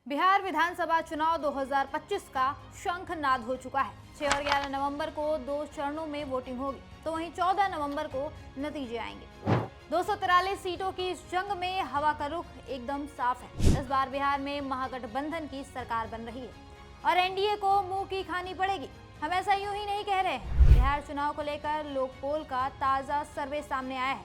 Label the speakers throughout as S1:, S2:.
S1: बिहार विधानसभा चुनाव 2025 का शंखनाद हो चुका है। 6 और 11 नवंबर को 2 चरणों में वोटिंग होगी, तो वहीं 14 नवंबर को नतीजे आएंगे। 243 सीटों की इस जंग में हवा का रुख एकदम साफ है। इस बार बिहार में महागठबंधन की सरकार बन रही है और एनडीए को मुंह की खानी पड़ेगी। हम ऐसा यूं ही नहीं कह रहे हैं। बिहार चुनाव को लेकर लोकपोल का ताजा सर्वे सामने आया है,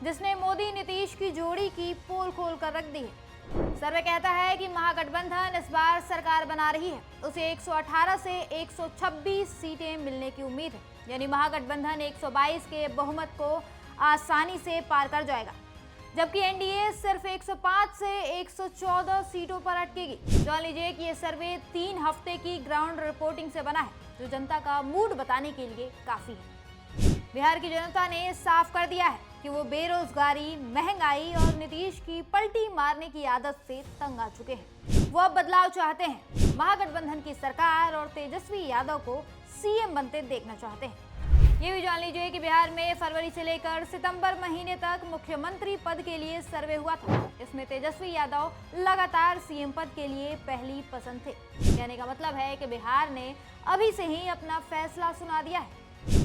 S1: जिसने मोदी नीतीश की जोड़ी की पोल खोल कर रख दी है। सर्वे कहता है कि महागठबंधन इस बार सरकार बना रही है। उसे 118 से 126 सीटें मिलने की उम्मीद है, यानी महागठबंधन 122 के बहुमत को आसानी से पार कर जाएगा, जबकि एनडीए सिर्फ 105 से 114 सीटों पर अटकेगी। जान लीजिए कि यह सर्वे 3 हफ्ते की ग्राउंड रिपोर्टिंग से बना है, जो जनता का मूड बताने के लिए काफी है। बिहार की जनता ने साफ कर दिया है कि वो बेरोजगारी, महंगाई और नीतीश की पलटी मारने की आदत से तंग आ चुके हैं। वो अब बदलाव चाहते हैं, महागठबंधन की सरकार और तेजस्वी यादव को सीएम बनते देखना चाहते हैं। ये भी जान लीजिए कि बिहार में फरवरी से लेकर सितंबर महीने तक मुख्यमंत्री पद के लिए सर्वे हुआ था। इसमें तेजस्वी यादव लगातार सीएम पद के लिए पहली पसंद थे। कहने का मतलब है कि बिहार ने अभी से ही अपना फैसला सुना दिया है।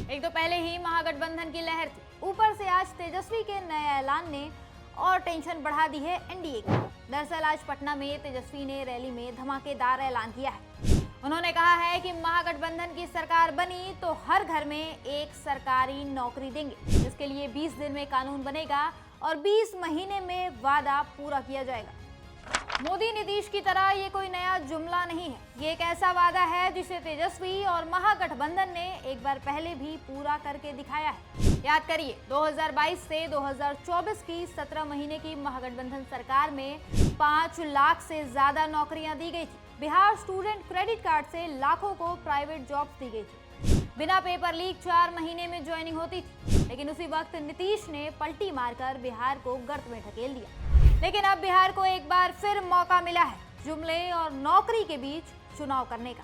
S1: एक तो पहले ही महागठबंधन की लहर थी, ऊपर से आज तेजस्वी के नए ऐलान ने और टेंशन बढ़ा दी है एनडीए की। दरअसल आज पटना में तेजस्वी ने रैली में धमाकेदार ऐलान किया है। उन्होंने कहा है कि महागठबंधन की सरकार बनी तो हर घर में एक सरकारी नौकरी देंगे, जिसके लिए 20 दिन में कानून बनेगा और 20 महीने में वादा पूरा किया जाएगा। मोदी नीतीश की तरह ये कोई नया जुमला नहीं है, ये एक ऐसा वादा है जिसे तेजस्वी और महागठबंधन ने एक बार पहले भी पूरा करके दिखाया है। याद करिए, 2022 से 2024 की 17 महीने की महागठबंधन सरकार में 5 लाख से ज्यादा नौकरियां दी गई थी। बिहार स्टूडेंट क्रेडिट कार्ड से लाखों को प्राइवेट जॉब्स दी गई थी। बिना पेपर लीक 4 महीने में ज्वाइनिंग होती थी, लेकिन उसी वक्त नीतीश ने पलटी मारकर बिहार को गर्त में ढकेल दिया। लेकिन अब बिहार को एक बार फिर मौका मिला है जुमले और नौकरी के बीच चुनाव करने का।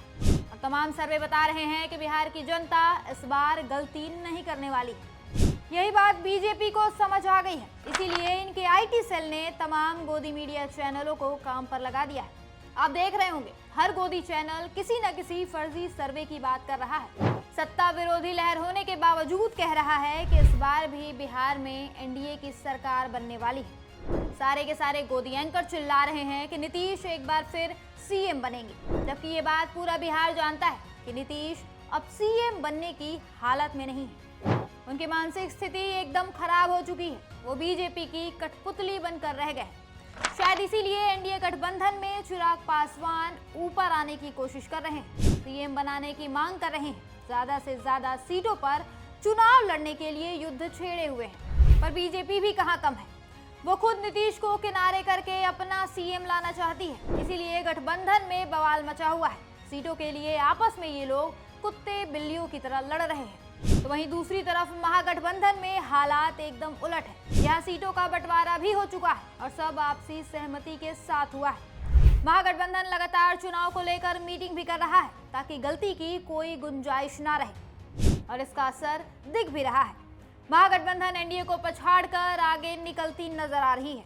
S1: और तमाम सर्वे बता रहे हैं कि बिहार की जनता इस बार गलती नहीं करने वाली है। यही बात बीजेपी को समझ आ गई है, इसीलिए इनके आईटी सेल ने तमाम गोदी मीडिया चैनलों को काम पर लगा दिया है। आप देख रहे होंगे, हर गोदी चैनल किसी न किसी फर्जी सर्वे की बात कर रहा है। सत्ता विरोधी लहर होने के बावजूद कह रहा है कि इस बार भी बिहार में एनडीए की सरकार बनने वाली है। सारे के सारे गोदी एंकर चिल्ला रहे हैं कि नीतीश एक बार फिर सीएम बनेंगे, जबकि ये बात पूरा बिहार जानता है कि नीतीश अब सीएम बनने की हालत में नहीं है। उनकी मानसिक स्थिति एकदम खराब हो चुकी है। वो बीजेपी की कठपुतली बनकर रह गए। शायद इसीलिए एनडीए गठबंधन में चिराग पासवान ऊपर आने की कोशिश कर रहे हैं, सीएम बनाने की मांग कर रहे हैं, ज्यादा से ज्यादा सीटों पर चुनाव लड़ने के लिए युद्ध छेड़े हुए हैं। पर बीजेपी भी कहाँ कम है, वो खुद नीतीश को किनारे करके अपना सीएम लाना चाहती है। इसीलिए गठबंधन में बवाल मचा हुआ है। सीटों के लिए आपस में ये लोग कुत्ते बिल्लियों की तरह लड़ रहे हैं। तो वहीं दूसरी तरफ महागठबंधन में हालात एकदम उलट है। यहाँ सीटों का बंटवारा भी हो चुका है और सब आपसी सहमति के साथ हुआ है। महागठबंधन लगातार चुनाव को लेकर मीटिंग भी कर रहा है, ताकि गलती की कोई गुंजाइश ना रहे, और इसका असर दिख भी रहा है। महागठबंधन एनडीए को पछाड़कर आगे निकलती नजर आ रही है।